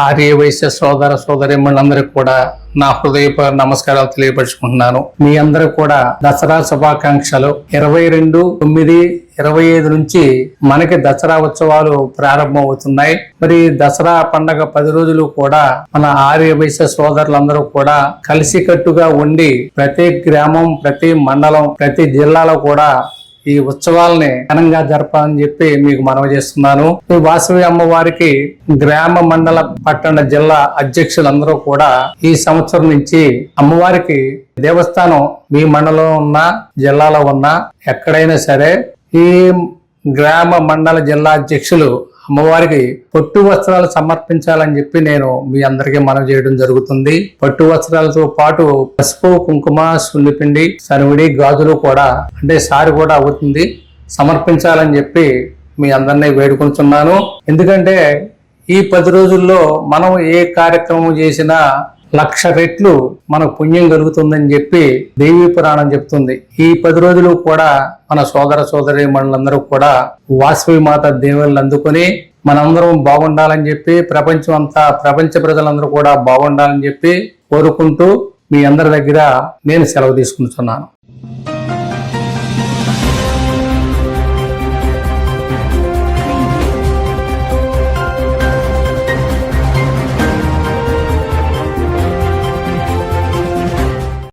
ఆర్య వైశ్య సోదర సోదరిమణులందరికీ కూడా నా హృదయపూర్వక నమస్కారాలు తెలియపరుచుకుంటున్నాను. మీ అందరూ కూడా దసరా శుభాకాంక్షలు. 22/9/25 నుంచి మనకి దసరా ఉత్సవాలు ప్రారంభమవుతున్నాయి. మరి దసరా పండగ 10 రోజులు కూడా మన ఆర్య వైశ్య సోదరులందరూ కూడా కలిసికట్టుగా ఉండి ప్రతి గ్రామం, ప్రతి మండలం, ప్రతి జిల్లాలో కూడా ఈ ఉత్సవాలని ఘనంగా జరపాలని చెప్పి మీకు మనవి చేస్తున్నాను. ఈ వాసవి అమ్మవారికి గ్రామ, మండల, పట్టణ, జిల్లా అధ్యక్షులందరూ కూడా ఈ సంవత్సరం నుంచి అమ్మవారికి దేవస్థానం మీ మండలంలో ఉన్నా, జిల్లాలో ఉన్నా, ఎక్కడైనా సరే ఈ గ్రామ, మండల, జిల్లా అధ్యక్షులు అమ్మవారికి పట్టు వస్త్రాలు సమర్పించాలని చెప్పి నేను మీ అందరికీ మనవి చేయడం జరుగుతుంది. పట్టు వస్త్రాలతో పాటు పసుపు, కుంకుమ, సున్నిపిండి, సనివిడి, గాజులు కూడా అంటే సారి కూడా అవుతుంది సమర్పించాలని చెప్పి మీ అందరినీ వేడుకుంటున్నాను. ఎందుకంటే ఈ 10 రోజుల్లో మనం ఏ కార్యక్రమం చేసినా 1,00,000 రెట్లు మనకు పుణ్యం కలుగుతుందని చెప్పి దేవీ పురాణం చెప్తుంది. ఈ 10 రోజులు కూడా మన సోదర సోదరి మనులందరూ కూడా వాసవి మాత దేవుళ్ళని అందుకుని మనందరం బాగుండాలని చెప్పి ప్రపంచ ప్రజలందరూ కూడా బాగుండాలని చెప్పి కోరుకుంటూ మీ అందరి దగ్గర నేను సెలవు తీసుకుంటున్నాను.